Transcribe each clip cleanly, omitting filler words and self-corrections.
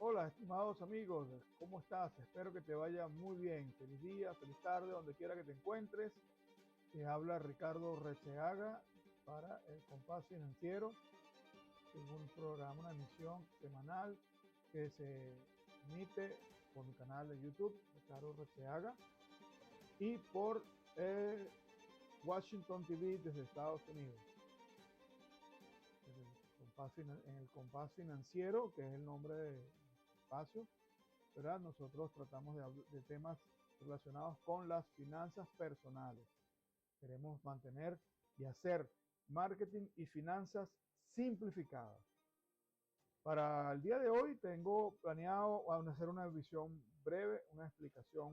Hola, estimados amigos, ¿cómo estás? Espero que te vaya muy bien. Feliz día, feliz tarde, donde quiera que te encuentres. Te habla Ricardo Recheaga para el Compás Financiero, en un programa, una emisión semanal que se emite por mi canal de YouTube, Ricardo Recheaga, y por Washington TV desde Estados Unidos. En el Compás Financiero, que es el nombre del espacio, ¿verdad? Nosotros tratamos de temas relacionados con las finanzas personales. Queremos mantener y hacer marketing y finanzas simplificadas. Para el día de hoy tengo planeado hacer una visión breve, una explicación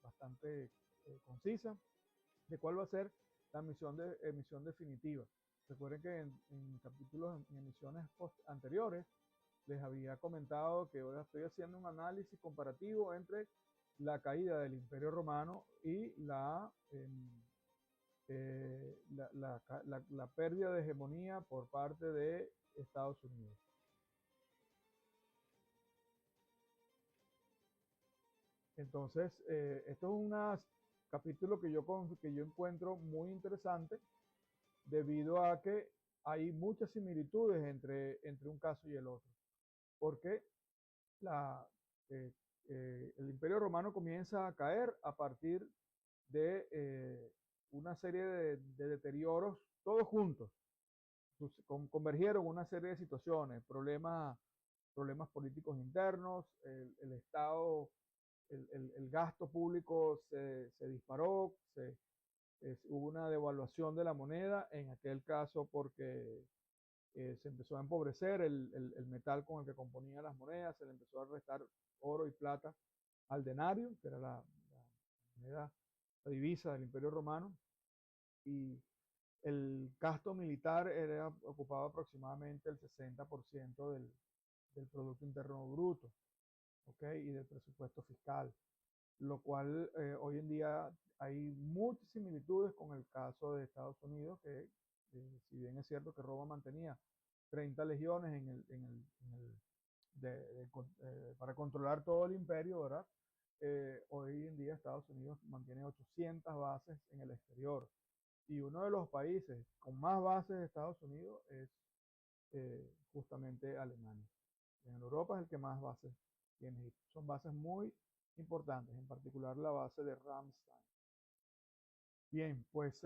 bastante concisa de cuál va a ser la emisión definitiva. Recuerden que en capítulos, en emisiones anteriores, les había comentado que hoy estoy haciendo un análisis comparativo entre la caída del Imperio Romano y la pérdida de hegemonía por parte de Estados Unidos. Entonces, esto es un capítulo que yo encuentro muy interesante debido a que hay muchas similitudes entre un caso y el otro. Porque la, eh, el Imperio Romano comienza a caer a partir de una serie de deterioros, todos juntos. Convergieron una serie de situaciones, problemas políticos internos, el Estado, el gasto público se disparó, hubo una devaluación de la moneda, en aquel caso porque se empezó a empobrecer el metal con el que componía las monedas, se le empezó a restar oro y plata al denario, que era la moneda, la divisa del Imperio Romano, y el gasto militar ocupaba aproximadamente el 60% del Producto Interno Bruto, ¿ok? Y del presupuesto fiscal, lo cual hoy en día hay muchas similitudes con el caso de Estados Unidos, que si bien es cierto que Roma mantenía 30 legiones para controlar todo el imperio, ¿verdad? Hoy en día Estados Unidos mantiene 800 bases en el exterior. Y uno de los países con más bases de Estados Unidos es justamente Alemania. En Europa es el que más bases tiene. Y son bases muy importantes, en particular la base de Ramstein. Bien, pues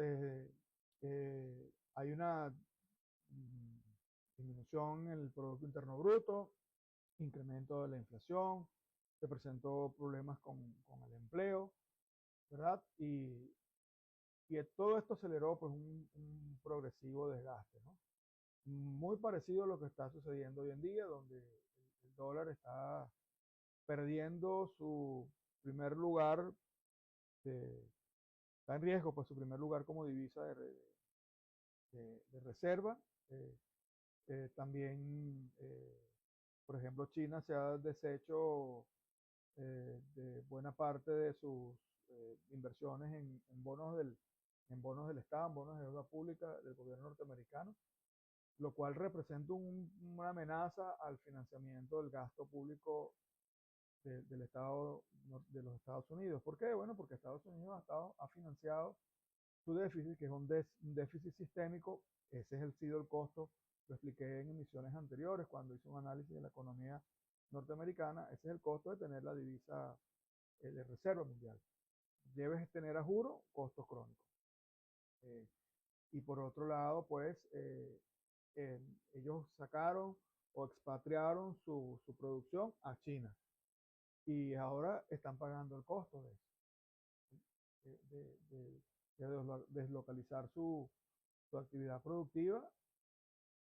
hay una mm, disminución en el Producto Interno Bruto, incremento de la inflación, se presentó problemas con el empleo, ¿verdad? Y todo esto aceleró pues un progresivo desgaste, ¿no? Muy parecido a lo que está sucediendo hoy en día, donde el dólar está perdiendo su primer lugar, está en riesgo, pues su primer lugar como divisa de reserva. Eh, también, por ejemplo, China se ha deshecho de buena parte de sus inversiones en bonos del Estado, en bonos de deuda pública del gobierno norteamericano, lo cual representa una amenaza al financiamiento del gasto público del Estado de los Estados Unidos. ¿Por qué? Bueno, porque Estados Unidos ha financiado su déficit, que es un déficit sistémico. Ese es sido el costo, lo expliqué en emisiones anteriores cuando hice un análisis de la economía norteamericana. Ese es el costo de tener la divisa de reserva mundial. Debes tener a juro costos crónicos. Eh, y por otro lado, pues eh, ellos sacaron o expatriaron su producción a China y ahora están pagando el costo de eso, de, de- de- de deslocalizar su actividad productiva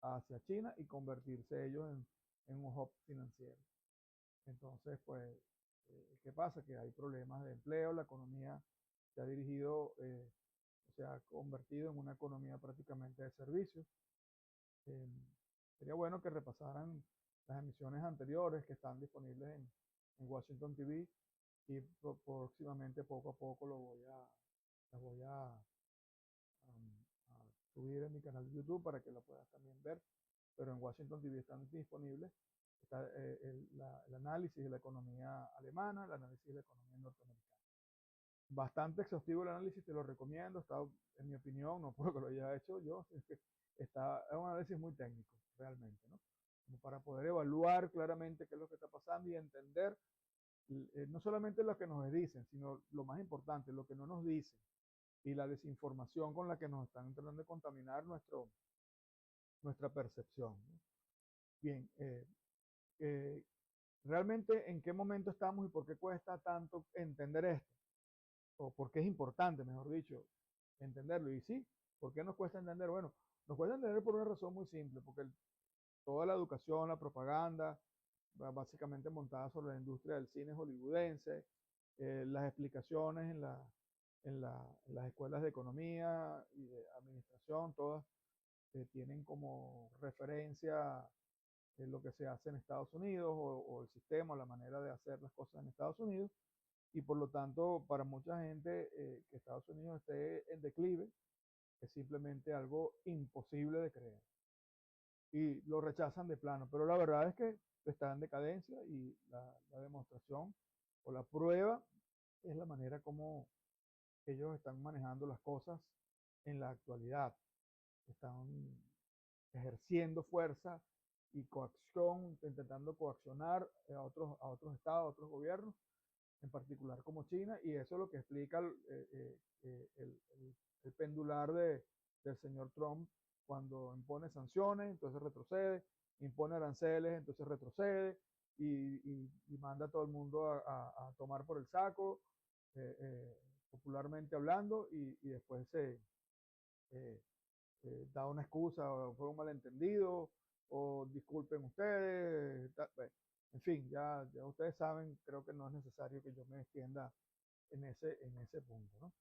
hacia China y convertirse ellos en un hub financiero. Entonces, pues, ¿qué pasa? Que hay problemas de empleo, la economía se ha dirigido, se ha convertido en una economía prácticamente de servicios. Eh, Sería bueno que repasaran las emisiones anteriores que están disponibles en Washington TV y próximamente poco a poco las voy a subir en mi canal de YouTube para que lo puedas también ver, pero en Washington TV están disponibles Está el análisis de la economía alemana, el análisis de la economía norteamericana. Bastante exhaustivo el análisis, te lo recomiendo. Está, en mi opinión, no porque lo haya hecho yo, es que es un análisis muy técnico, realmente, ¿no? Como para poder evaluar claramente qué es lo que está pasando y entender no solamente lo que nos dicen, sino lo más importante, lo que no nos dicen y la desinformación con la que nos están tratando de contaminar nuestra percepción, ¿no? Bien, eh, realmente en qué momento estamos y por qué cuesta tanto entender esto, o por qué es importante, mejor dicho, entenderlo. Y sí, ¿por qué nos cuesta entender? Bueno, nos cuesta entender por una razón muy simple, porque toda la educación, la propaganda, básicamente montada sobre la industria del cine hollywoodense, las explicaciones en las escuelas de economía y de administración, todas tienen como referencia lo que se hace en Estados Unidos o el sistema, o la manera de hacer las cosas en Estados Unidos. Y por lo tanto, para mucha gente que Estados Unidos esté en declive es simplemente algo imposible de creer. Y lo rechazan de plano. Pero la verdad es que está en decadencia y la demostración o la prueba es la manera como ellos están manejando las cosas en la actualidad. Están ejerciendo fuerza y coacción, intentando coaccionar a otros estados, a otros gobiernos, en particular como China, y eso es lo que explica el pendular del señor Trump cuando impone sanciones, entonces retrocede, impone aranceles, entonces retrocede, y manda a todo el mundo a tomar por el saco, popularmente hablando, y después eh, da una excusa, o fue un malentendido, o disculpen ustedes, bueno, en fin, ya ustedes saben, creo que no es necesario que yo me extienda en ese punto, ¿no?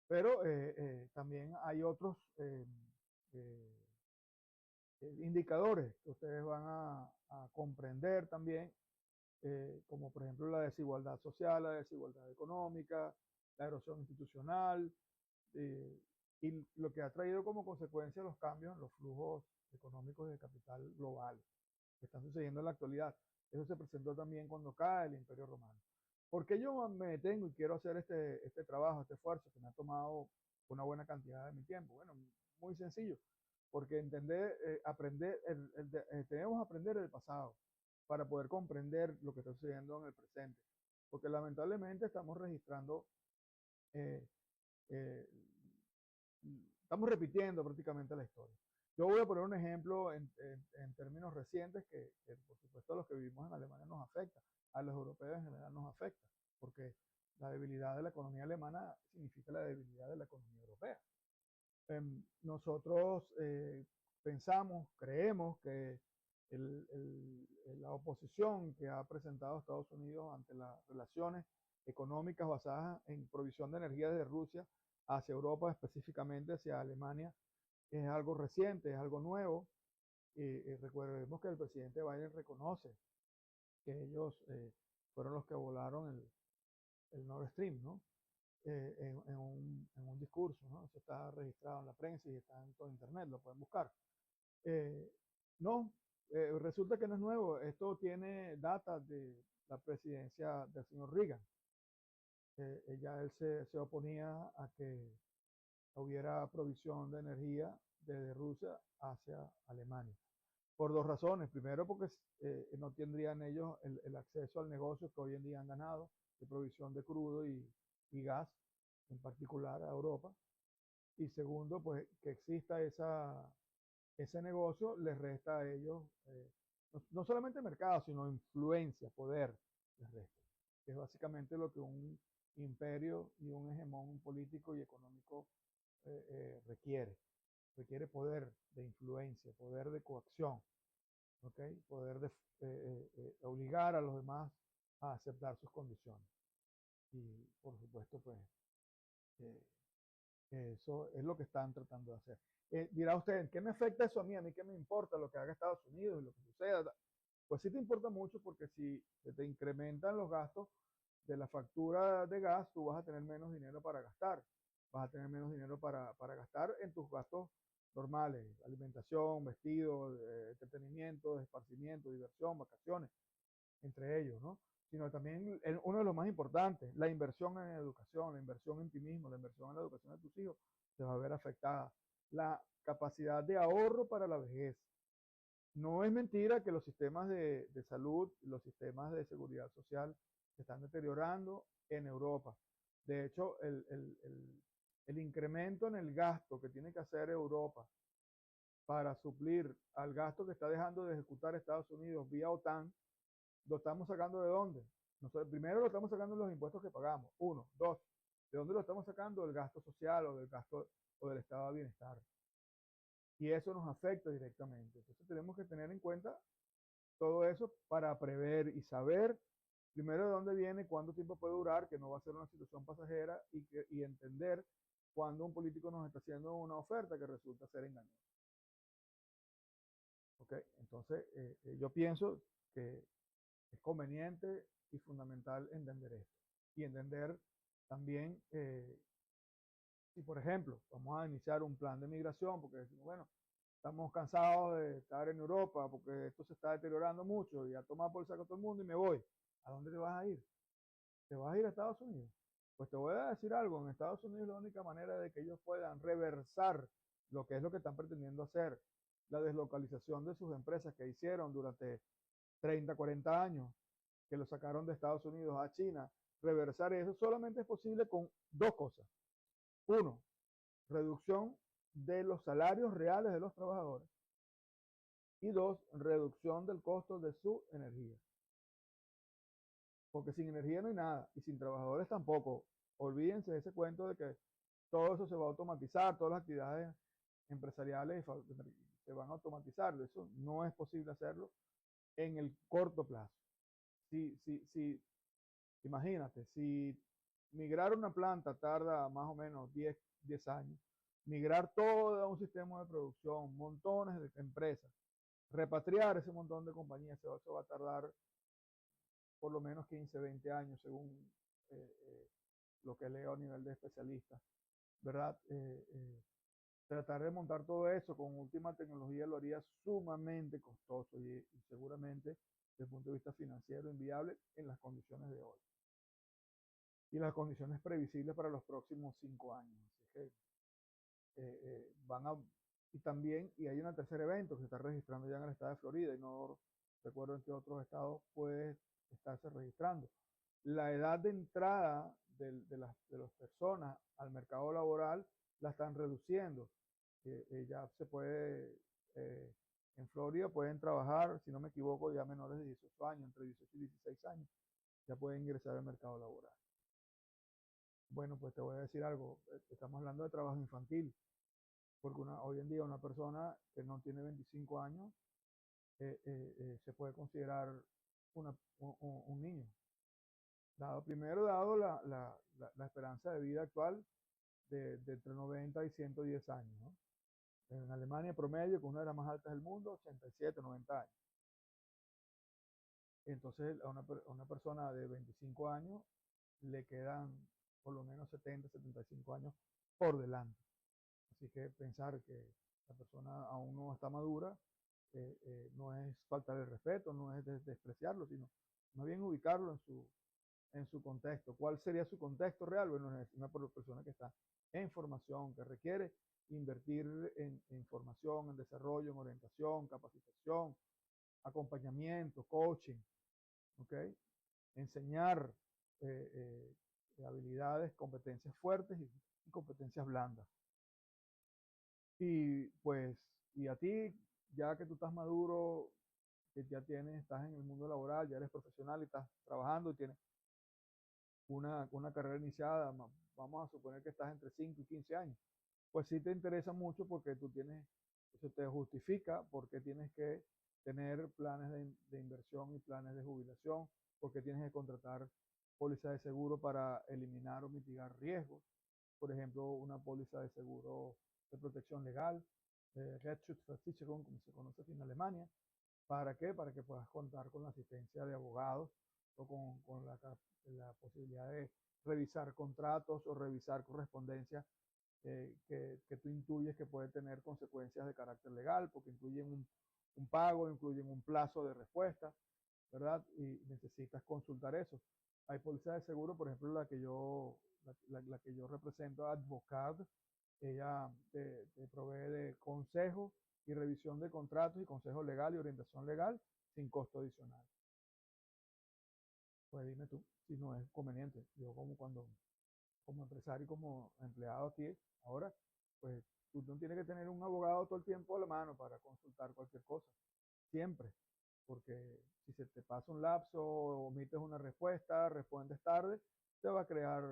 Pero también hay otros eh, indicadores que ustedes van a comprender también, como por ejemplo la desigualdad social, la desigualdad económica, la erosión institucional, eh, y lo que ha traído como consecuencia los cambios en los flujos económicos de capital global que están sucediendo en la actualidad. Eso se presentó también cuando cae el Imperio Romano. ¿Por qué yo me detengo y quiero hacer este trabajo, este esfuerzo que me ha tomado una buena cantidad de mi tiempo? Bueno, muy sencillo, porque entender, aprender, tenemos que aprender del pasado para poder comprender lo que está sucediendo en el presente, porque lamentablemente estamos registrando, eh, eh, estamos repitiendo prácticamente la historia. Yo voy a poner un ejemplo en términos recientes que, por supuesto, a los que vivimos en Alemania nos afecta, a los europeos en general nos afecta, porque la debilidad de la economía alemana significa la debilidad de la economía europea. Nosotros pensamos, creemos que la oposición que ha presentado Estados Unidos ante las relaciones económicas basadas en provisión de energía desde Rusia hacia Europa, específicamente hacia Alemania, es algo reciente, es algo nuevo. Recordemos que el presidente Biden reconoce que ellos fueron los que volaron el Nord Stream, ¿no? En un discurso, ¿no? Eso está registrado en la prensa y está en todo internet, lo pueden buscar. Eh, no, resulta que no es nuevo, esto tiene data de la presidencia del señor Reagan. Él se oponía a que hubiera provisión de energía desde Rusia hacia Alemania. Por dos razones. Primero, porque no tendrían ellos el acceso al negocio que hoy en día han ganado de provisión de crudo y gas, en particular a Europa. Y segundo, pues que exista ese negocio les resta a ellos no solamente mercado, sino influencia, poder, les resta. Que es básicamente lo que un imperio y un hegemón político y económico requiere. Requiere poder de influencia, poder de coacción, ¿okay? Poder de obligar a los demás a aceptar sus condiciones. Y por supuesto, pues eh, eso es lo que están tratando de hacer. Dirá usted, ¿qué me afecta eso a mí? ¿A mí qué me importa lo que haga Estados Unidos y lo que suceda? Pues sí te importa mucho, porque si se te incrementan los gastos de la factura de gas, tú vas a tener menos dinero para gastar. Vas a tener menos dinero para gastar en tus gastos normales, alimentación, vestido, entretenimiento, esparcimiento, diversión, vacaciones, entre ellos, ¿no? Sino también uno de los más importantes, la inversión en educación, la inversión en ti mismo, la inversión en la educación de tus hijos, se va a ver afectada. La capacidad de ahorro para la vejez. No es mentira que los sistemas de salud, los sistemas de seguridad social se están deteriorando en Europa. De hecho, el incremento en el gasto que tiene que hacer Europa para suplir al gasto que está dejando de ejecutar Estados Unidos vía OTAN, lo estamos sacando de dónde. Nosotros, primero lo estamos sacando de los impuestos que pagamos. Uno, dos, ¿de dónde lo estamos sacando? Del gasto social o del gasto o del estado de bienestar. Y eso nos afecta directamente. Entonces tenemos que tener en cuenta todo eso para prever y saber primero de dónde viene, cuánto tiempo puede durar, que no va a ser una situación pasajera y entender cuando un político nos está haciendo una oferta que resulta ser engañosa. ¿Ok? Entonces, yo pienso que es conveniente y fundamental entender esto. Y entender también, si por ejemplo, vamos a iniciar un plan de migración, porque decimos, bueno, estamos cansados de estar en Europa porque esto se está deteriorando mucho y a tomar por el saco a todo el mundo y me voy. ¿A dónde te vas a ir? ¿Te vas a ir a Estados Unidos? Pues te voy a decir algo, en Estados Unidos la única manera de que ellos puedan reversar lo que es lo que están pretendiendo hacer, la deslocalización de sus empresas que hicieron durante 30, 40 años, que lo sacaron de Estados Unidos a China, reversar eso solamente es posible con dos cosas. Uno, reducción de los salarios reales de los trabajadores. Y dos, reducción del costo de su energía. Porque sin energía no hay nada y sin trabajadores tampoco. Olvídense de ese cuento de que todo eso se va a automatizar, todas las actividades empresariales se van a automatizar. Eso no es posible hacerlo en el corto plazo. Si, imagínate, si migrar una planta tarda más o menos 10 años, migrar todo a un sistema de producción, montones de empresas, repatriar ese montón de compañías, eso va a tardar por lo menos 15, 20 años, según lo que leo a nivel de especialistas, ¿verdad? Tratar de montar todo eso con última tecnología lo haría sumamente costoso y seguramente desde el punto de vista financiero inviable en las condiciones de hoy y las condiciones previsibles para los próximos 5 años. Así que van a, y también, y hay un tercer evento que se está registrando ya en el estado de Florida, y no recuerdo en qué otros estados puede estarse registrando. La edad de entrada de las personas al mercado laboral la están reduciendo. Ya se puede, en Florida pueden trabajar, si no me equivoco, ya menores de 18 años, entre 18 y 16 años, ya pueden ingresar al mercado laboral. Bueno, pues te voy a decir algo, estamos hablando de trabajo infantil, porque hoy en día una persona que no tiene 25 años se puede considerar un niño. Primero, dado la esperanza de vida actual de entre 90 y 110 años, ¿no? En Alemania promedio, que es una de las más altas del mundo, 87, 90 años. Entonces a una persona de 25 años le quedan por lo menos 70, 75 años por delante. Así que pensar que la persona aún no está madura no es faltar el respeto, no es despreciarlo, sino más bien ubicarlo en su contexto. ¿Cuál sería su contexto real? Bueno, es una persona que está en formación, que requiere invertir en formación, en desarrollo, en orientación, capacitación, acompañamiento, coaching, ¿ok? Enseñar habilidades, competencias fuertes y competencias blandas. Y pues, y a ti, ya que tú estás maduro, que ya estás en el mundo laboral, ya eres profesional y estás trabajando y tienes una carrera iniciada, vamos a suponer que estás entre 5 y 15 años, pues sí te interesa mucho porque tú tienes, eso te justifica porque tienes que tener planes de inversión y planes de jubilación, porque tienes que contratar póliza de seguro para eliminar o mitigar riesgos, por ejemplo, una póliza de seguro de protección legal, Rechtsschutzversicherung, como se conoce aquí en Alemania. ¿Para qué? Para que puedas contar con la asistencia de abogados o con la posibilidad de revisar contratos o revisar correspondencia que tú intuyes que puede tener consecuencias de carácter legal, porque incluyen un pago, incluyen un plazo de respuesta, ¿verdad? Y necesitas consultar eso. Hay pólizas de seguro, por ejemplo, la que yo represento, Advocad, ella te provee de consejo y revisión de contratos y consejo legal y orientación legal sin costo adicional. Pues dime tú, si no es conveniente. Yo como empresario y como empleado aquí, ahora, pues tú no tienes que tener un abogado todo el tiempo a la mano para consultar cualquier cosa, siempre, porque si se te pasa un lapso, omites una respuesta, respondes tarde, te va a crear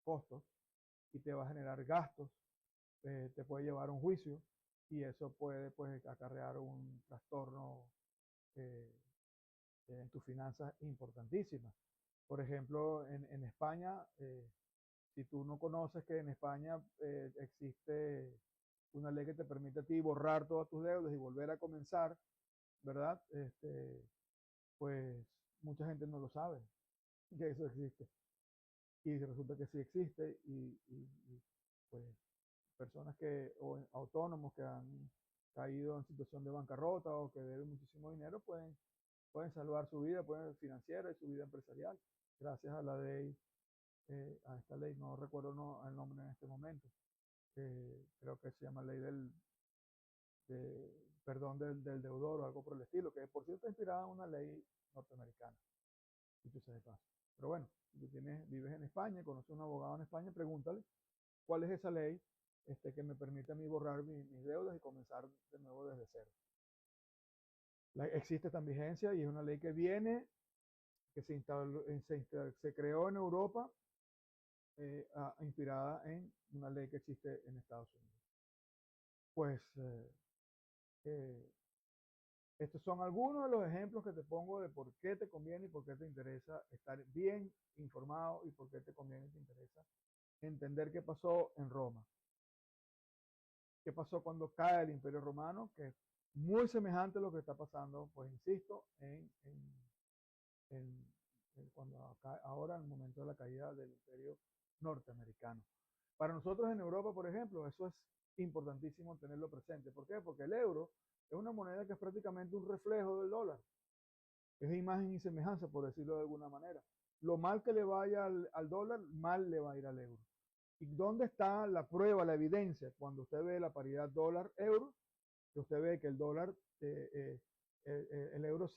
costos y te va a generar gastos, te puede llevar a un juicio y eso puede pues acarrear un trastorno eh, en tus finanzas importantísimas. Por ejemplo, en España, si tú no conoces que en España existe una ley que te permite a ti borrar todas tus deudas y volver a comenzar, ¿verdad? Pues mucha gente no lo sabe que eso existe. Y resulta que sí existe pues personas o autónomos que han caído en situación de bancarrota o que deben muchísimo dinero pueden salvar su vida, pueden financiera y su vida empresarial gracias a la ley, a esta ley, no recuerdo el nombre en este momento. Creo que se llama ley perdón del deudor o algo por el estilo, que por cierto está inspirada en una ley norteamericana, dicho sea de paso. Pero bueno, si tú vives en España, conoces a un abogado en España, pregúntale cuál es esa ley que me permite a mí borrar mis deudas y comenzar de nuevo desde cero. Existe esta vigencia y es una ley que viene, que se creó en Europa, inspirada en una ley que existe en Estados Unidos. Pues estos son algunos de los ejemplos que te pongo de por qué te conviene y por qué te interesa estar bien informado y por qué te conviene y te interesa entender qué pasó en Roma. ¿Qué pasó cuando cae el Imperio Romano? Que es muy semejante a lo que está pasando, pues insisto, ahora en el momento de la caída del Imperio norteamericano. Para nosotros en Europa, por ejemplo, eso es importantísimo tenerlo presente. ¿Por qué? Porque el euro es una moneda que es prácticamente un reflejo del dólar. Es imagen y semejanza, por decirlo de alguna manera. Lo mal que le vaya al dólar, mal le va a ir al euro. ¿Y dónde está la prueba, la evidencia? Cuando usted ve la paridad dólar-euro, que usted ve que el dólar, el euro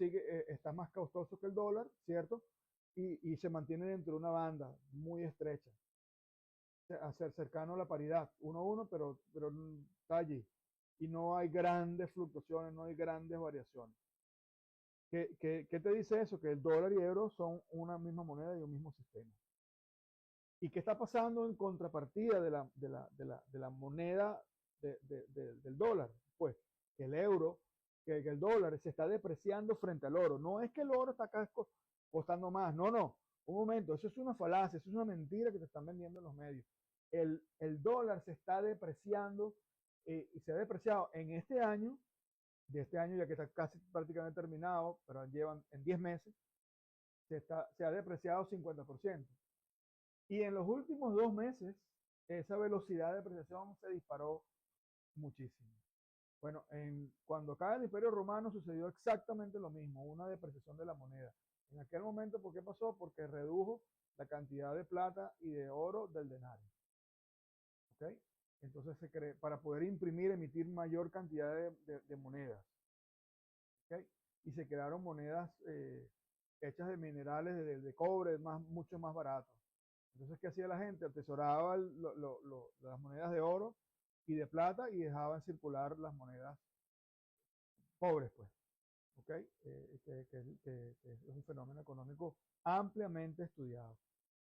está más costoso que el dólar, ¿cierto? Y se mantiene dentro de una banda muy estrecha, a ser cercano a la paridad, 1 a 1, pero está allí. Y no hay grandes fluctuaciones, no hay grandes variaciones. ¿Qué te dice eso? Que el dólar y el euro son una misma moneda y un mismo sistema. ¿Y qué está pasando en contrapartida de la moneda del dólar? Pues que el euro, que el dólar se está depreciando frente al oro. No es que el oro está acá costando más, no. Un momento, eso es una falacia, eso es una mentira que te están vendiendo en los medios. El dólar se está depreciando y se ha depreciado en este año, de este año ya que está casi prácticamente terminado, pero llevan en 10 meses, se ha depreciado 50%. Y en los últimos 2 meses, esa velocidad de depreciación se disparó muchísimo. Bueno, cuando cae el Imperio Romano sucedió exactamente lo mismo, una depreciación de la moneda. En aquel momento, ¿por qué pasó? Porque redujo la cantidad de plata y de oro del denario. ¿Ok? Entonces para poder emitir mayor cantidad de monedas. ¿Ok? Y se crearon monedas hechas de minerales de cobre, mucho más baratos. Entonces, ¿qué hacía la gente? Atesoraba las monedas de oro y de plata y dejaban circular las monedas pobres, pues. ¿Ok? Que es un fenómeno económico ampliamente estudiado.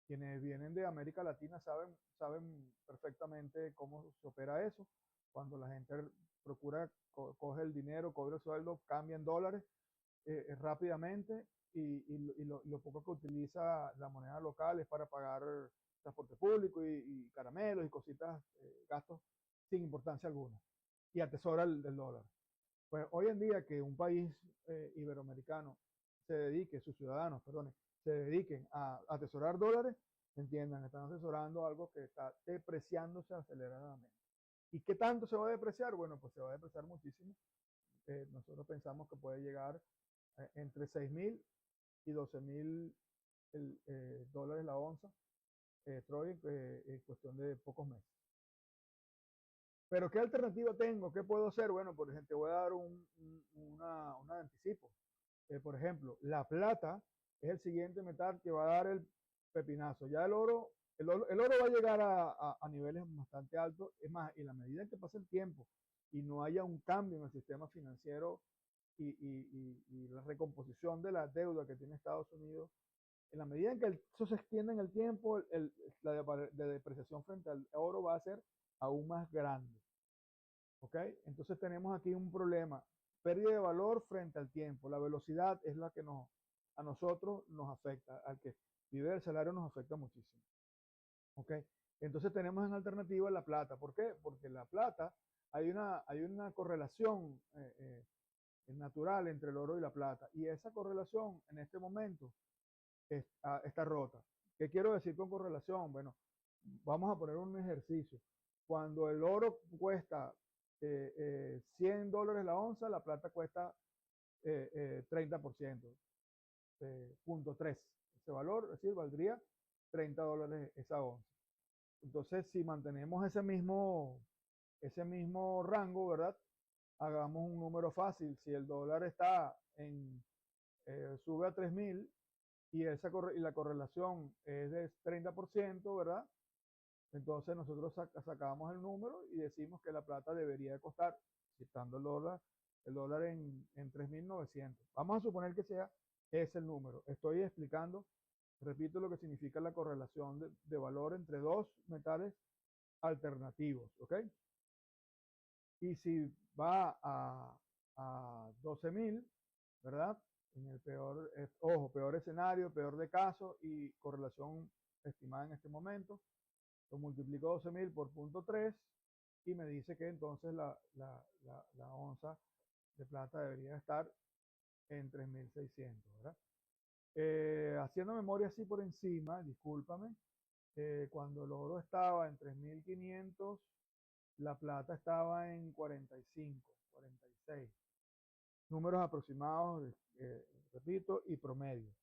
Quienes vienen de América Latina saben perfectamente cómo se opera eso. Cuando la gente procura, coge el dinero, cobra el sueldo, cambia en dólares rápidamente y lo poco que utiliza la moneda local es para pagar transporte público y caramelos y cositas, gastos sin importancia alguna. Y atesora el dólar. Pues hoy en día que un país iberoamericano sus ciudadanos, perdón, se dediquen a atesorar dólares, entiendan, están asesorando algo que está depreciándose aceleradamente. ¿Y qué tanto se va a depreciar? Bueno, pues se va a depreciar muchísimo. Nosotros pensamos que puede llegar entre 6.000 y 12.000 dólares la onza, Troy, en cuestión de pocos meses. Pero ¿qué alternativa tengo? ¿Qué puedo hacer? Bueno, por ejemplo, te voy a dar un anticipo. Por ejemplo, la plata es el siguiente metal que va a dar el pepinazo. Ya el oro va a llegar a niveles bastante altos. Es más, y en la medida en que pase el tiempo y no haya un cambio en el sistema financiero y la recomposición de la deuda que tiene Estados Unidos, en la medida en que eso se extienda en el tiempo, la depreciación frente al oro va a ser aún más grande. ¿Ok? Entonces tenemos aquí un problema. Pérdida de valor frente al tiempo. La velocidad es la que a nosotros nos afecta. Al que vive del salario nos afecta muchísimo. ¿Ok? Entonces tenemos en alternativa la plata. ¿Por qué? Porque la plata hay una correlación natural entre el oro y la plata. Y esa correlación en este momento está rota. ¿Qué quiero decir con correlación? Bueno, vamos a poner un ejercicio. Cuando el oro cuesta $100 la onza, la plata cuesta 30%, 0.3. Ese valor, es decir, valdría $30 esa onza. Entonces, si mantenemos ese mismo rango, ¿verdad? Hagamos un número fácil. Si el dólar sube a 3.000 y la correlación es de 30%, ¿verdad? Entonces nosotros sacamos el número y decimos que la plata debería de costar, si estando el dólar en 3.900. Vamos a suponer que sea ese el número. Estoy explicando, repito, lo que significa la correlación de valor entre dos metales alternativos, ¿ok? Y si va a 12.000, ¿verdad? En el peor escenario, peor de caso y correlación estimada en este momento, lo multiplico 12.000 por 0.3 y me dice que entonces la onza de plata debería estar en 3.600, ¿verdad? Haciendo memoria así por encima, discúlpame, cuando el oro estaba en 3.500, la plata estaba en 45, 46. Números aproximados, repito, y promedio.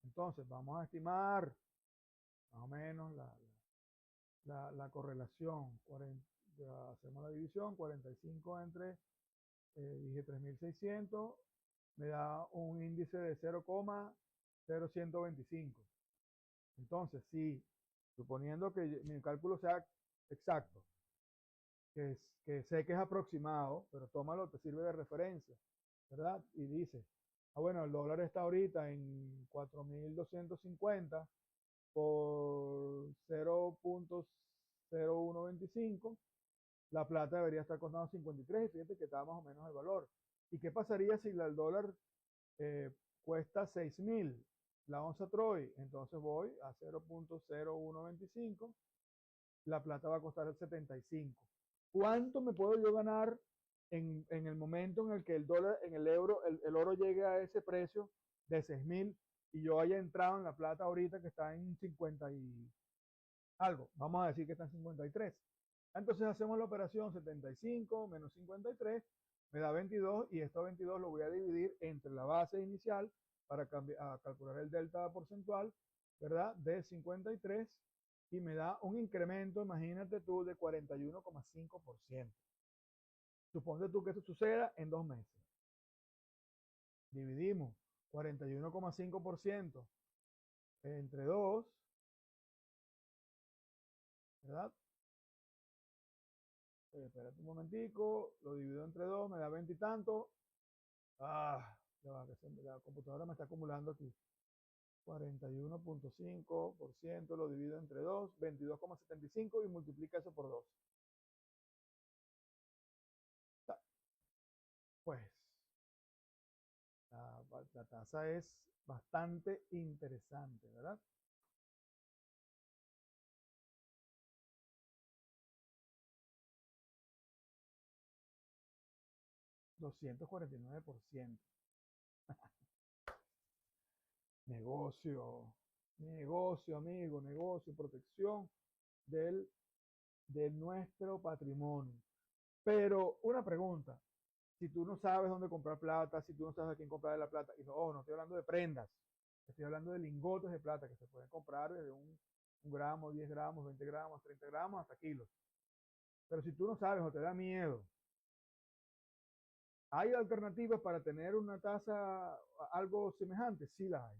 Entonces, vamos a estimar más o menos la correlación. Hacemos la división, 45 entre, dije 3.600, me da un índice de 0,0125. Entonces, si, suponiendo que mi cálculo sea exacto, que sé que es aproximado, pero tómalo, te sirve de referencia, ¿verdad? Y dice, bueno, el dólar está ahorita en 4.250 por 0.0125, la plata debería estar costando 53 y fíjate que está más o menos el valor. ¿Y qué pasaría si el dólar cuesta 6.000 la onza Troy? Entonces voy a 0.0125, la plata va a costar el 75. ¿Cuánto me puedo yo ganar en el momento en el que el dólar, en el euro, el oro llegue a ese precio de 6.000 y yo haya entrado en la plata ahorita que está en 50 y algo? Vamos a decir que está en 53. Entonces hacemos la operación 75 menos 53, me da 22 y estos 22 lo voy a dividir entre la base inicial para calcular el delta porcentual, ¿verdad? De 53 y me da un incremento, imagínate tú, de 41,5%. Suponte tú que esto suceda en 2 meses. Dividimos 41,5% entre 2, ¿verdad? Espérate un momentico, lo divido entre 2, me da 20 y tanto. Ya va, que la computadora me está acumulando aquí. 41,5%, lo divido entre 2, 22,75 y multiplica eso por 2. Pues la tasa es bastante interesante, ¿verdad? 249%. Negocio. Negocio, amigo, negocio, protección del, de nuestro patrimonio. Pero una pregunta, si tú no sabes dónde comprar plata, si tú no sabes a quién comprar la plata, y no, no estoy hablando de prendas, estoy hablando de lingotes de plata que se pueden comprar desde un gramo, 10 gramos, 20 gramos, 30 gramos, hasta kilos. Pero si tú no sabes o te da miedo, ¿hay alternativas para tener una tasa algo semejante? Sí las hay.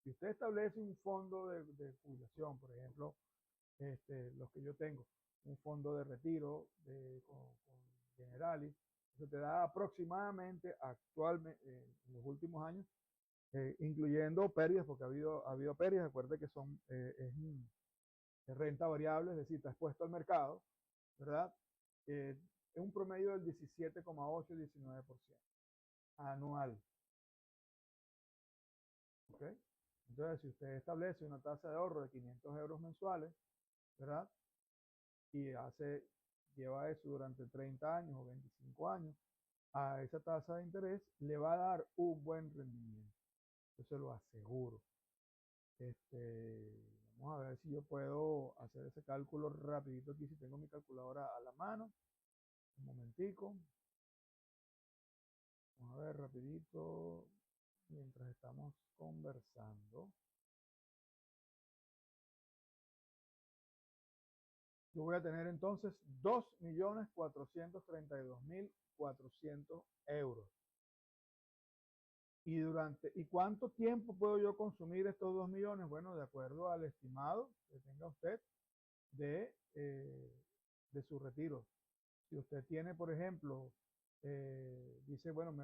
Si usted establece un fondo de jubilación, por ejemplo, los que yo tengo, un fondo de retiro con Generali, eso te da aproximadamente actualmente, en los últimos años, incluyendo pérdidas, porque ha habido pérdidas, acuérdate que es renta variable, es decir, está expuesto al mercado, ¿verdad? Es un promedio del 17,8-19% anual. ¿Ok? Entonces, si usted establece una tasa de ahorro de 500 euros mensuales, ¿verdad? Y lleva eso durante 30 años o 25 años, a esa tasa de interés le va a dar un buen rendimiento. Yo se lo aseguro. Vamos a ver si yo puedo hacer ese cálculo rapidito aquí, si tengo mi calculadora a la mano. Un momentico. Vamos a ver rapidito mientras estamos conversando. Yo voy a tener entonces 2.432.400 euros. ¿Y cuánto tiempo puedo yo consumir estos 2 millones? Bueno, de acuerdo al estimado que tenga usted de, eh, de su retiro. Si usted tiene, por ejemplo, dice, bueno,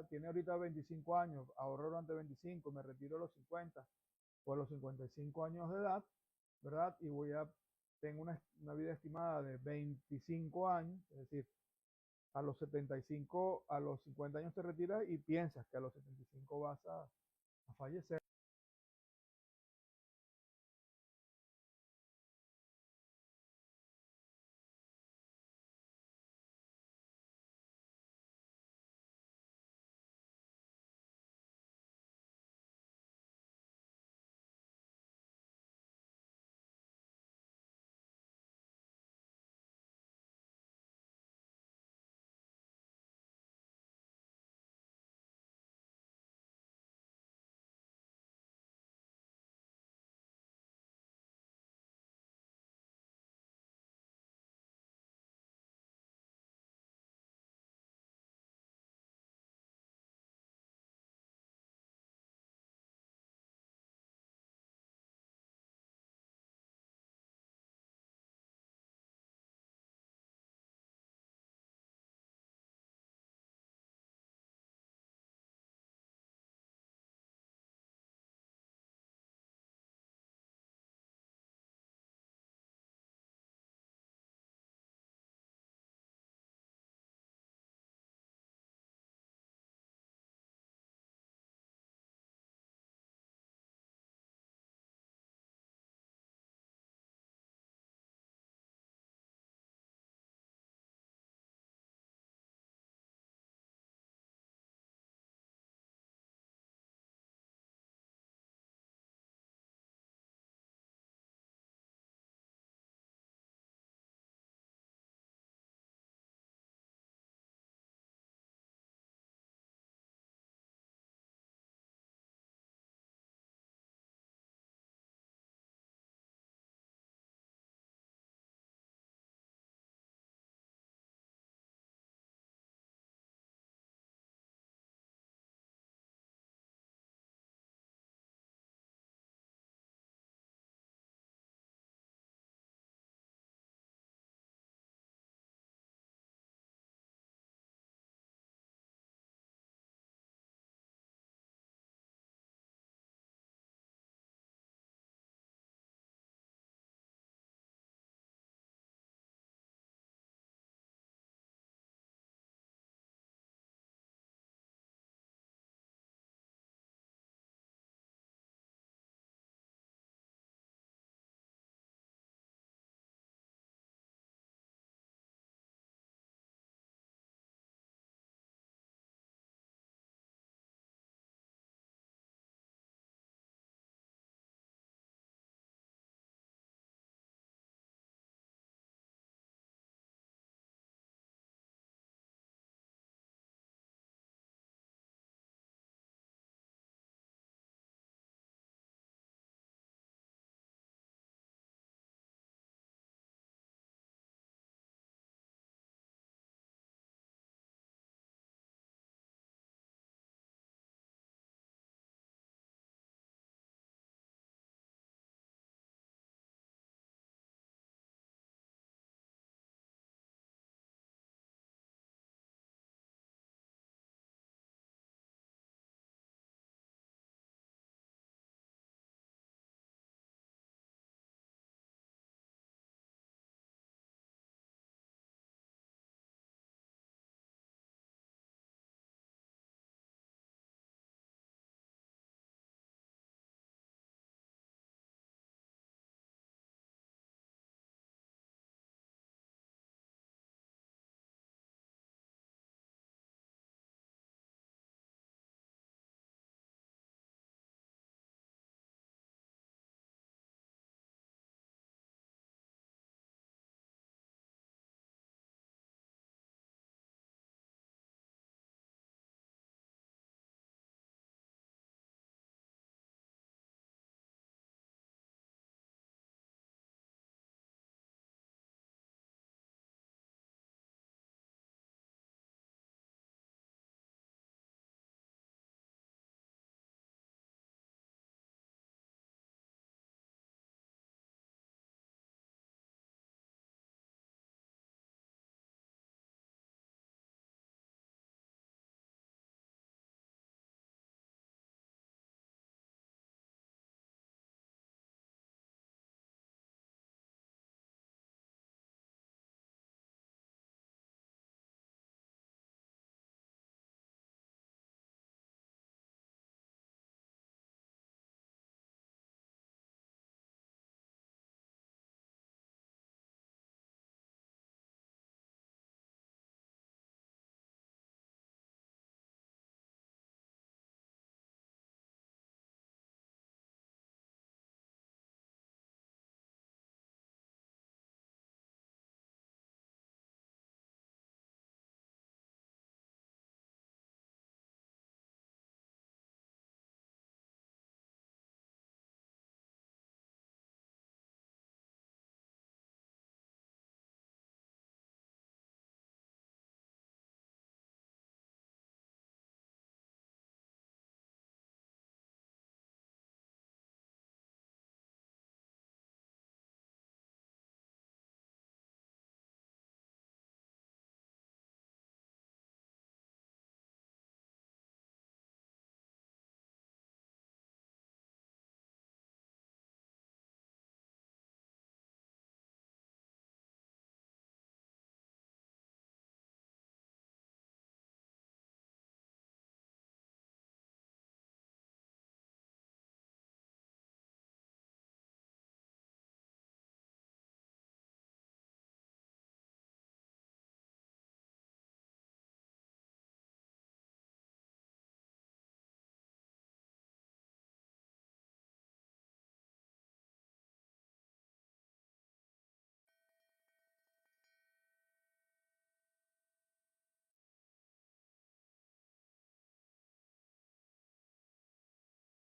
tiene ahorita 25 años, ahorro durante 25, me retiro a los 50 o a los 55 años de edad, ¿verdad? Y tengo una vida estimada de 25 años, es decir, a los 75, a los 50 años te retiras y piensas que a los 75 vas a fallecer.